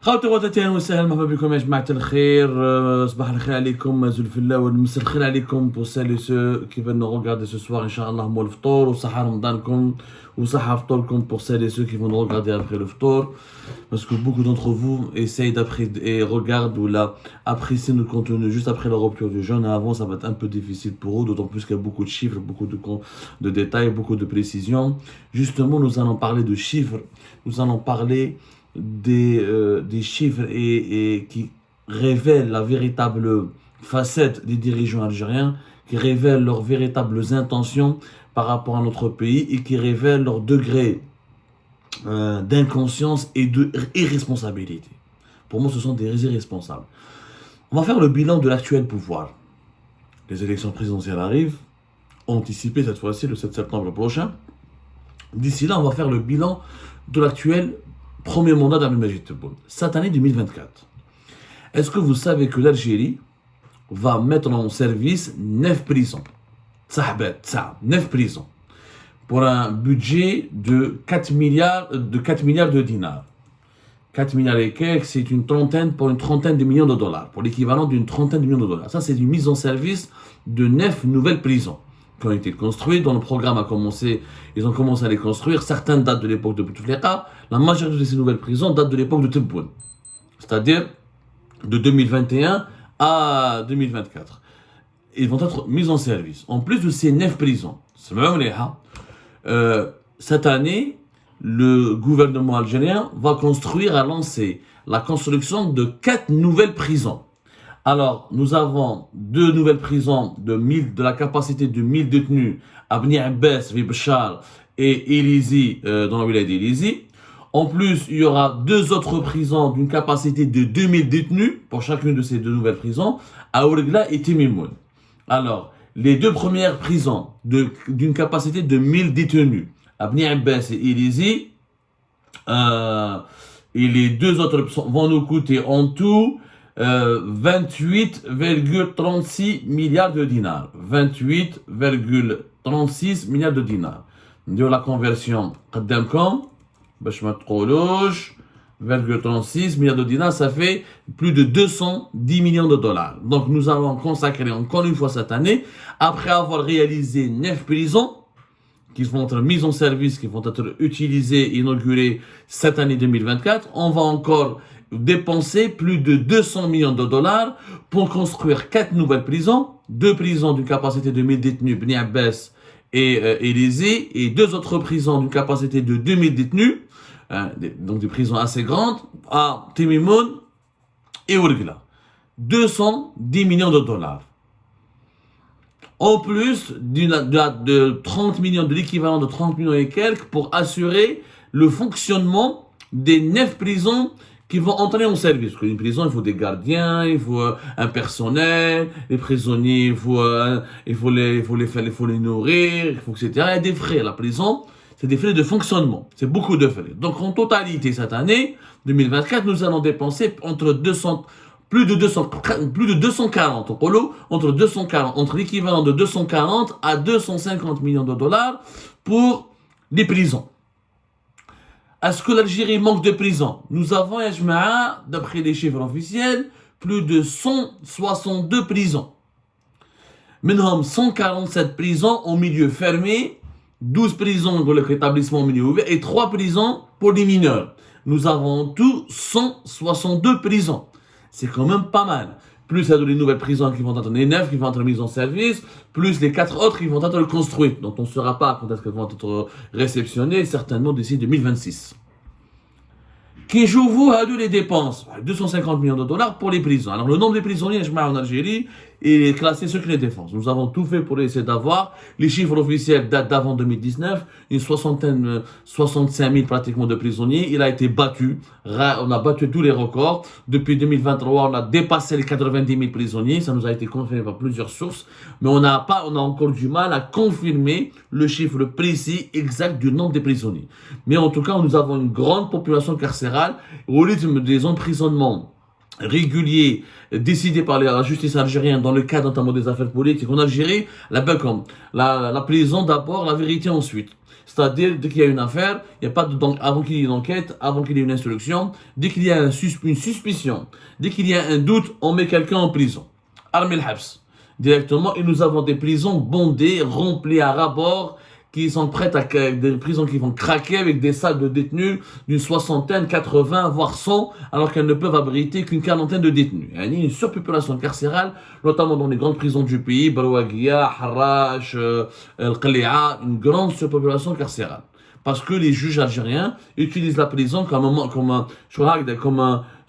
خواتي وخواتاتي اهلا وسهلا مرحبا بكم يا جماعة الخير صباح الخير عليكم زول الفلا والمساء الخير عليكم pour celles et ceux qui veulent nous regarder ce soir Inch'Allah مول الفطور وصحة رمضانكم وصحة فطوركم pour celles et ceux qui vont nous regarder après le ftour parce que beaucoup d'entre vous essayent d'apprécier et regardent ou là apprécient notre contenu juste après la rupture du jeûne. Avant ça va être un peu difficile pour eux, d'autant plus qu'il y a beaucoup de chiffres, beaucoup de détails, beaucoup de précisions. Justement nous allons parler de chiffres, nous allons parler des chiffres et qui révèlent la véritable facette des dirigeants algériens, qui révèlent leurs véritables intentions par rapport à notre pays et qui révèlent leur degré d'inconscience et d'irresponsabilité. Pour moi, ce sont des irresponsables. On va faire le bilan de l'actuel pouvoir. Les élections présidentielles arrivent, anticipées cette fois-ci le 7 septembre prochain. D'ici là, on va faire le bilan de l'actuel premier mandat d'Abdelmajid Tebboune, cette année 2024. Est-ce que vous savez que l'Algérie va mettre en service 9 prisons, 9 prisons, pour un budget de 4 milliards de dinars. 4 milliards et quelques, c'est une trentaine de millions de dollars, pour l'équivalent d'une trentaine de millions de dollars. Ça, c'est une mise en service de 9 nouvelles prisons qui ont été construites, dont le programme a commencé, ils ont commencé à les construire. Certaines datent de l'époque de Bouteflika, la majorité de ces nouvelles prisons datent de l'époque de Tebboune, c'est-à-dire de 2021 à 2024. Ils vont être mis en service. En plus de ces 9 prisons, cette année, le gouvernement algérien va lancer la construction de 4 nouvelles prisons. Alors, nous avons 2 nouvelles prisons de la capacité de 1000 détenus à Bni Abbas, Bchar et Elizi, dans la wilaya d'Elizi. En plus, il y aura 2 autres prisons d'une capacité de 2000 détenus pour chacune de ces 2 nouvelles prisons, à Ouregla et Timimoun. Alors, les 2 premières prisons d'une capacité de 1000 détenus, à Bni Abbas et Elizi, et les 2 autres vont nous coûter en tout 28,36 milliards de dinars. 28,36 milliards de dinars. De la conversion, قدامكم باش ما تقولوش 0,36 milliards de dinars, ça fait plus de 210 millions de dollars. Donc nous allons consacrer encore une fois cette année, après avoir réalisé 9 prisons qui vont être mises en service, qui vont être utilisées, inaugurées cette année 2024, on va encore dépenser plus de 200 millions de dollars pour construire 4 nouvelles prisons, 2 prisons d'une capacité de 1000 détenus, Bni Abbas et Elizi, et 2 autres prisons d'une capacité de 2000 détenus, donc des prisons assez grandes, à Timimoun et Ouregla. 210 millions de dollars. En plus de 30 millions, de l'équivalent de 30 millions et quelques pour assurer le fonctionnement des 9 prisons qui vont entrer en service. Parce qu'une prison, il faut des gardiens, il faut un personnel, les prisonniers, il faut les nourrir, il faut, etc. Il y a des frais. La prison, c'est des frais de fonctionnement. C'est beaucoup de frais. Donc, en totalité, cette année, 2024, nous allons dépenser plus de 240, entre l'équivalent de 240 à 250 millions de dollars pour les prisons. Est-ce que l'Algérie manque de prisons? Nous avons, d'après les chiffres officiels, plus de 162 prisons. Minimum 147 prisons au milieu fermé, 12 prisons pour l'établissement au milieu ouvert et 3 prisons pour les mineurs. Nous avons en tout 162 prisons. C'est quand même pas mal. Plus il y a les nouvelles prisons qui vont être les 9 qui vont être mises en service, plus les 4 autres qui vont être construites, dont on ne saura pas quand est-ce qu'elles vont être réceptionnées, certainement d'ici 2026. Qui joue les dépenses 250 millions de dollars pour les prisons. Alors le nombre de prisonniers en Algérie est classé secret défense. Nous avons tout fait pour essayer d'avoir. Les chiffres officiels datent d'avant 2019, une 65 000 pratiquement de prisonniers. Il a été battu. On a battu tous les records. Depuis 2023, on a dépassé les 90 000 prisonniers. Ça nous a été confirmé par plusieurs sources. Mais on a encore du mal à confirmer le chiffre précis, exact du nombre de prisonniers. Mais en tout cas, nous avons une grande population carcérale au rythme des emprisonnements réguliers décidés par la justice algérienne dans le cadre notamment des affaires politiques en Algérie, la prison d'abord, la vérité ensuite. C'est-à-dire, dès qu'il y a une affaire, il n'y a pas de, donc, avant qu'il y ait une enquête, avant qu'il y ait une instruction, dès qu'il y a une suspicion, dès qu'il y a un doute, on met quelqu'un en prison. Armé le Habs. Directement, et nous avons des prisons bondées, remplies à ras bord, qui sont prêtes à des prisons qui vont craquer avec des salles de détenus d'une soixantaine, 80, voire 100, alors qu'elles ne peuvent abriter qu'une quarantaine de détenus. Il y a une surpopulation carcérale, notamment dans les grandes prisons du pays, Barouagia, Harrach, Al-Qali'a, une grande surpopulation carcérale. Parce que les juges algériens utilisent la prison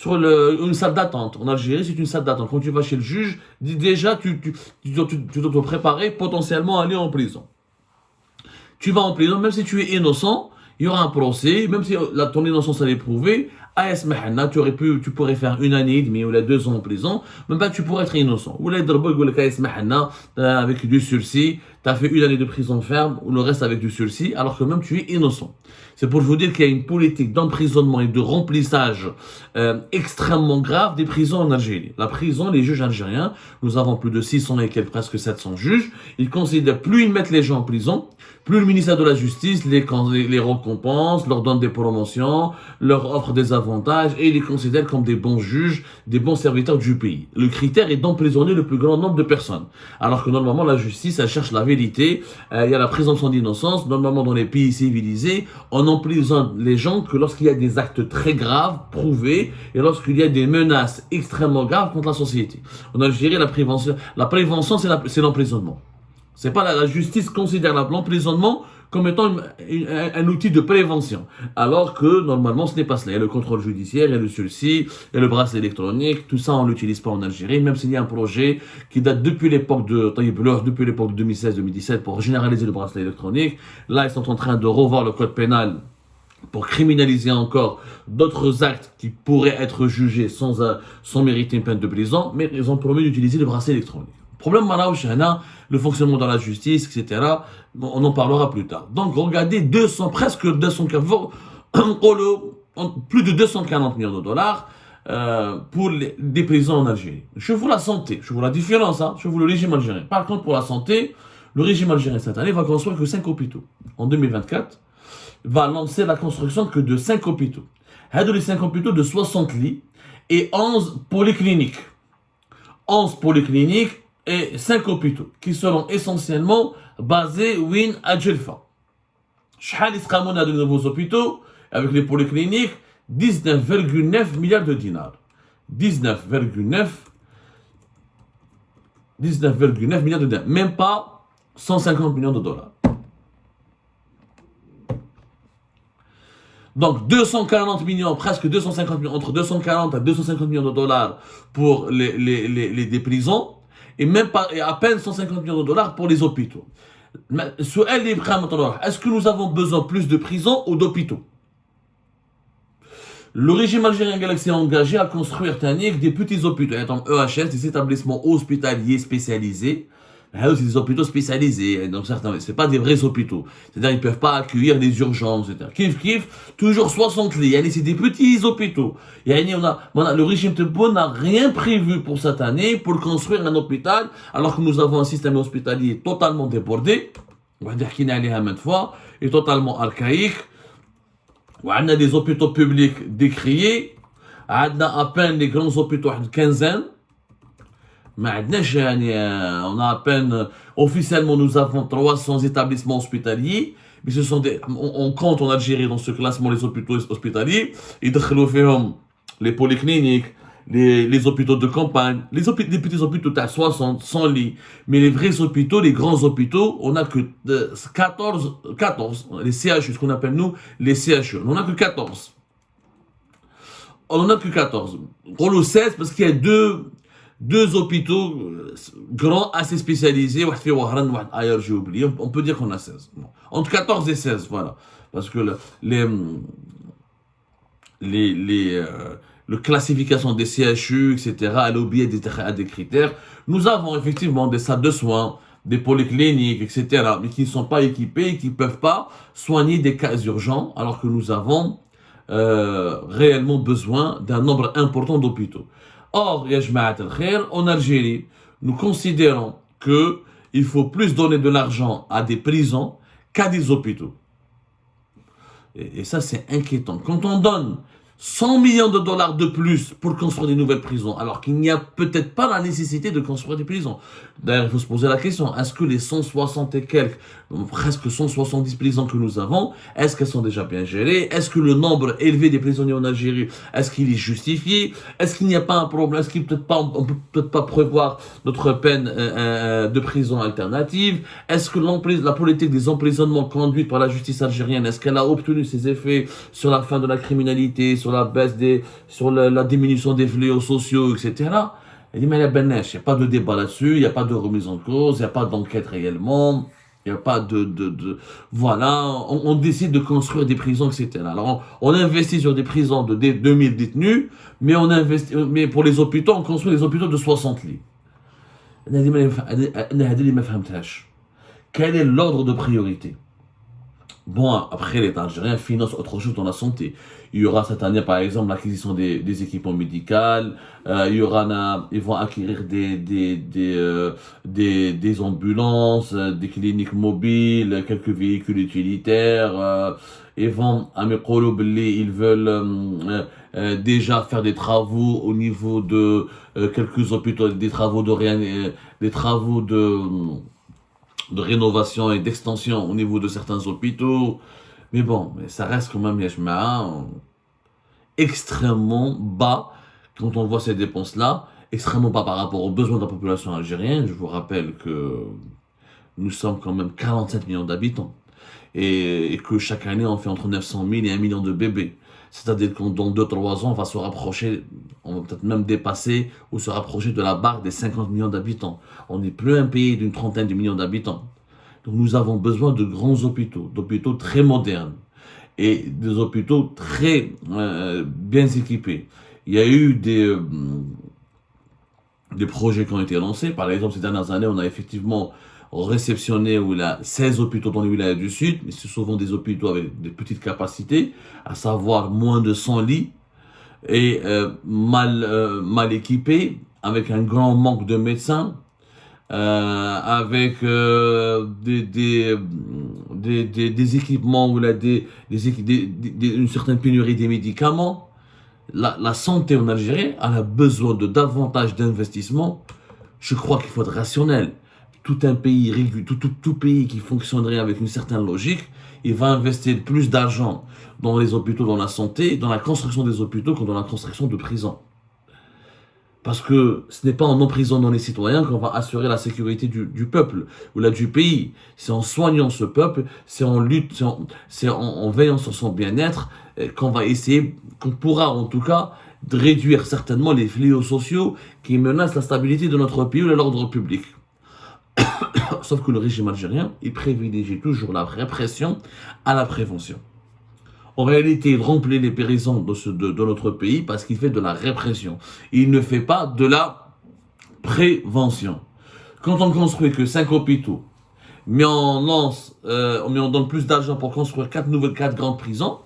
une salle d'attente. En Algérie, c'est une salle d'attente. Quand tu vas chez le juge, déjà, tu dois te préparer potentiellement à aller en prison. Tu vas en prison, même si tu es innocent, il y aura un procès, même si ton innocence elle est prouvée, tu pourrais faire 1 année et demie ou 2 ans en prison, même pas tu pourrais être innocent. Ou avec du sursis, tu as fait 1 année de prison ferme, ou le reste avec du sursis, alors que même tu es innocent. C'est pour vous dire qu'il y a une politique d'emprisonnement et de remplissage extrêmement grave des prisons en Algérie. La prison, les juges algériens, nous avons plus de 600 et quelques, presque 700 juges, ils considèrent plus ils mettent les gens en prison, plus le ministère de la Justice les récompense, leur donne des promotions, leur offre des avantages et les considère comme des bons juges, des bons serviteurs du pays. Le critère est d'emprisonner le plus grand nombre de personnes. Alors que normalement la justice, elle cherche la vérité, il y a la présomption d'innocence. Normalement dans les pays civilisés, on emprisonne les gens que lorsqu'il y a des actes très graves, prouvés, et lorsqu'il y a des menaces extrêmement graves contre la société. En Algérie, la prévention c'est l'emprisonnement. C'est pas la justice considère l'emprisonnement comme étant un outil de prévention. Alors que, normalement, ce n'est pas cela. Il y a le contrôle judiciaire, il y a le sursis, il y a le bracelet électronique. Tout ça, on ne l'utilise pas en Algérie, même s'il y a un projet qui date depuis l'époque de Tayyip Blor, depuis l'époque de 2016-2017 pour généraliser le bracelet électronique. Là, ils sont en train de revoir le code pénal pour criminaliser encore d'autres actes qui pourraient être jugés sans mériter une peine de prison, mais ils ont promis d'utiliser le bracelet électronique. Problème le fonctionnement dans la justice, etc. On en parlera plus tard. Donc regardez presque 200, plus de 240 millions de dollars pour des prisons en Algérie. Je vous la santé, je vous la différence, je vous le régime algérien. Par contre, pour la santé, le régime algérien cette année va construire que 5 hôpitaux. En 2024, va lancer la construction que de 5 hôpitaux. Les 5 hôpitaux de 60 lits et 11 polycliniques. 11 polycliniques et 5 hôpitaux qui seront essentiellement basés à Djelfa. Chahal Iskamouna de nouveaux hôpitaux avec les polycliniques, 19,9 milliards de dinars. 19,9 milliards de dinars. Même pas 150 millions de dollars. Donc 240 millions, presque 250 millions, entre 240 à 250 millions de dollars pour des prisons, et même pas, et à peine 150 millions de dollars pour les hôpitaux. Est-ce que nous avons besoin plus de prisons ou d'hôpitaux? Le régime algérien s'est engagé à construire des petits hôpitaux, EHS, des établissements hospitaliers spécialisés. C'est des hôpitaux spécialisés, donc certains, c'est pas des vrais hôpitaux. C'est-à-dire, ils peuvent pas accueillir les urgences, etc. Toujours 60 lits. C'est des petits hôpitaux. Le régime Tebboune n'a rien prévu pour cette année pour construire un hôpital, alors que nous avons un système hospitalier totalement débordé, et totalement archaïque. On a des hôpitaux publics décriés. On a à peine les grands hôpitaux, une quinzaine. On a à peine, officiellement, nous avons 300 établissements hospitaliers, mais on compte en Algérie dans ce classement les hôpitaux hospitaliers, les polycliniques, les hôpitaux de campagne, les petits hôpitaux à 60, 100 lits, mais les vrais hôpitaux, les grands hôpitaux, on n'a que 14, les CHU, ce qu'on appelle nous les CHU, on n'a que 14. On n'en a que 14. Pour le 16, parce qu'il y a deux hôpitaux grands, assez spécialisés, ailleurs j'ai oublié, on peut dire qu'on a 16. Entre 14 et 16, voilà. Parce que le classification des CHU, etc., elle obéit à des critères. Nous avons effectivement des salles de soins, des polycliniques, etc., mais qui ne sont pas équipées et qui ne peuvent pas soigner des cas urgents, alors que nous avons réellement besoin d'un nombre important d'hôpitaux. Or, en Algérie, nous considérons qu'il faut plus donner de l'argent à des prisons qu'à des hôpitaux. Et ça, c'est inquiétant. Quand on donne 100 millions de dollars de plus pour construire des nouvelles prisons, alors qu'il n'y a peut-être pas la nécessité de construire des prisons. D'ailleurs, il faut se poser la question, est-ce que les 160 et quelques, presque 170 prisons que nous avons, est-ce qu'elles sont déjà bien gérées? Est-ce que le nombre élevé des prisonniers en Algérie, est-ce qu'il est justifié? Est-ce qu'il n'y a pas un problème? Est-ce qu'on peut peut-être pas prévoir notre peine de prison alternative? Est-ce que la politique des emprisonnements conduite par la justice algérienne, est-ce qu'elle a obtenu ses effets sur la fin de la criminalité, sur la baisse sur la diminution des fléaux sociaux, etc. Elle dit, mais il n'y a pas de débat là-dessus, il n'y a pas de remise en cause, il n'y a pas d'enquête réellement, il n'y a pas voilà, on décide de construire des prisons, etc. Alors, on investit sur des prisons de 2000 détenus, mais pour les hôpitaux, on construit des hôpitaux de 60 lits. Quel est l'ordre de priorité? Bon, après, l'État algérien finance autre chose dans la santé. Il y aura cette année, par exemple, l'acquisition des équipements médicaux. Ils vont acquérir des ambulances, des cliniques mobiles, quelques véhicules utilitaires. Ils veulent déjà faire des travaux au niveau de quelques hôpitaux, des travaux de rénovation et d'extension au niveau de certains hôpitaux. Mais bon, ça reste quand même, extrêmement bas quand on voit ces dépenses-là, extrêmement bas par rapport aux besoins de la population algérienne. Je vous rappelle que nous sommes quand même 47 millions d'habitants et que chaque année on fait entre 900 000 et 1 million de bébés. C'est-à-dire que dans 2-3 ans, on va se rapprocher, on va peut-être même dépasser ou se rapprocher de la barre des 50 millions d'habitants. On n'est plus un pays d'une trentaine de millions d'habitants. Donc nous avons besoin de grands hôpitaux, d'hôpitaux très modernes et des hôpitaux très bien équipés. Il y a eu des projets qui ont été lancés. Par exemple, ces dernières années, on a effectivement réceptionné 16 hôpitaux dans les wilayas du Sud, mais c'est souvent des hôpitaux avec des petites capacités, à savoir moins de 100 lits, et mal équipés, avec un grand manque de médecins, avec des équipements une certaine pénurie des médicaments. La santé en Algérie, elle a besoin de davantage d'investissements. Je crois qu'il faut être rationnel. Tout pays qui fonctionnerait avec une certaine logique, il va investir plus d'argent dans les hôpitaux, dans la santé, dans la construction des hôpitaux que dans la construction de prisons. Parce que ce n'est pas en emprisonnant les citoyens qu'on va assurer la sécurité du peuple ou du pays. C'est en soignant ce peuple, c'est en veillant sur son bien-être qu'on pourra en tout cas réduire certainement les fléaux sociaux qui menacent la stabilité de notre pays ou l'ordre public. Sauf que le régime algérien, il privilégie toujours la répression à la prévention. En réalité, il remplit les prisons de notre pays parce qu'il fait de la répression. Il ne fait pas de la prévention. Quand on construit que 5 hôpitaux, mais on donne plus d'argent pour construire 4 grandes prisons,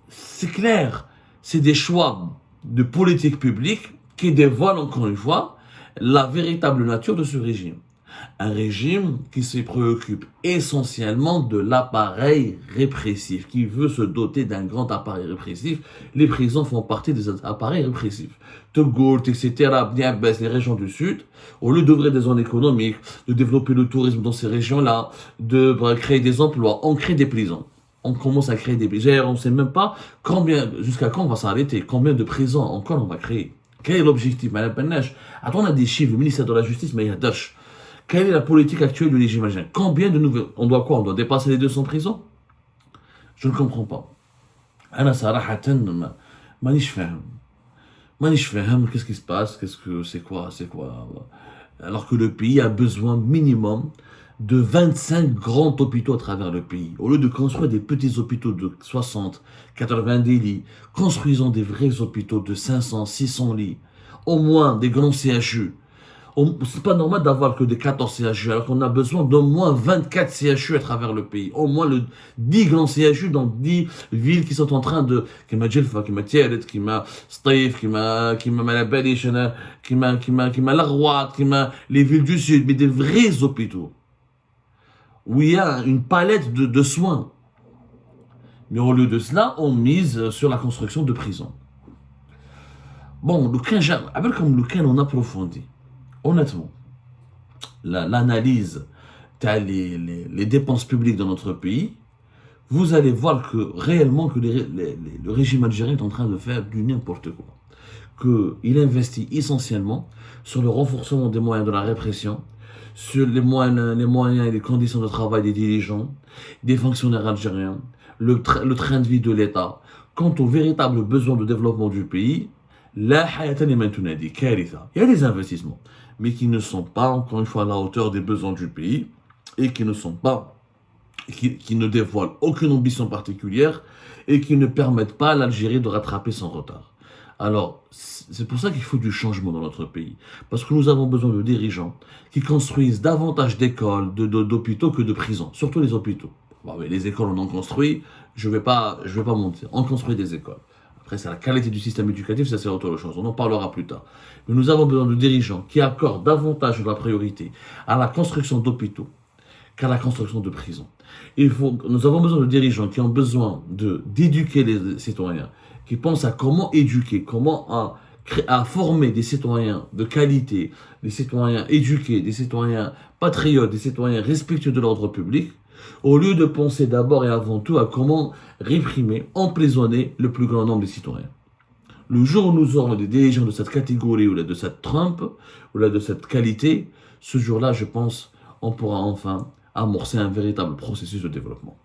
c'est clair, c'est des choix de politique publique qui dévoilent encore une fois la véritable nature de ce régime. Un régime qui se préoccupe essentiellement de l'appareil répressif, qui veut se doter d'un grand appareil répressif. Les prisons font partie des appareils répressifs. Togoult, etc., bien baisse les régions du Sud, au lieu d'ouvrir des zones économiques, de développer le tourisme dans ces régions-là, de créer des emplois, on crée des prisons. On commence à créer des prisons. On ne sait même pas jusqu'à quand on va s'arrêter, combien de prisons encore on va créer. Quel est l'objectif, Madame Benneche? Attends, on a des chiffres, le ministère de la Justice, mais il y a Dash. Quelle est la politique actuelle du régime algérien? Combien de nouvelles? On doit quoi? On doit dépasser les 200 prisons? Je ne comprends pas. أنا صراحة مانيش فاهم qu'est-ce qui se passe, c'est quoi? Alors que le pays a besoin minimum de 25 grands hôpitaux à travers le pays. Au lieu de construire des petits hôpitaux de 60, 90 lits, construisons des vrais hôpitaux de 500, 600 lits. Au moins des grands CHU. C'est pas normal d'avoir que des 14 CHU, alors qu'on a besoin d'au moins 24 CHU à travers le pays. Au moins 10 grands CHU dans 10 villes qui sont en train de... Kima Djelfa, Kima Tiaret, Kima Staif, Kima Malabadish, Kima Larouat, Kima les villes du Sud, mais des vrais hôpitaux. Où il y a une palette de soins. Mais au lieu de cela, on mise sur la construction de prisons. Bon, comme on approfondit, honnêtement, l'analyse les dépenses publiques dans notre pays, vous allez voir que réellement que le régime algérien est en train de faire du n'importe quoi. Qu'il investit essentiellement sur le renforcement des moyens de la répression, sur les moyens et les conditions de travail des dirigeants, des fonctionnaires algériens, le train de vie de l'État. Quant aux véritables besoins de développement du pays, la hayata liman tunadi, karitha. Il y a des investissements, mais qui ne sont pas, encore une fois, à la hauteur des besoins du pays et qui ne dévoilent aucune ambition particulière et qui ne permettent pas à l'Algérie de rattraper son retard. Alors, c'est pour ça qu'il faut du changement dans notre pays. Parce que nous avons besoin de dirigeants qui construisent davantage d'écoles, d'hôpitaux que de prisons. Surtout les hôpitaux. Bon, mais les écoles, on en construit. Je vais pas mentir. On construit des écoles. Après, c'est la qualité du système éducatif, ça c'est autre chose. On en parlera plus tard. Mais nous avons besoin de dirigeants qui accordent davantage de la priorité à la construction d'hôpitaux qu'à la construction de prisons. Nous avons besoin de dirigeants qui ont besoin d'éduquer les citoyens, qui pensent à comment éduquer, comment à former des citoyens de qualité, des citoyens éduqués, des citoyens patriotes, des citoyens respectueux de l'ordre public, au lieu de penser d'abord et avant tout à comment réprimer, emprisonner le plus grand nombre de citoyens. Le jour où nous aurons des dirigeants de cette catégorie, ou là de cette trempe, ou là de cette qualité, ce jour-là, je pense, on pourra enfin amorcer un véritable processus de développement.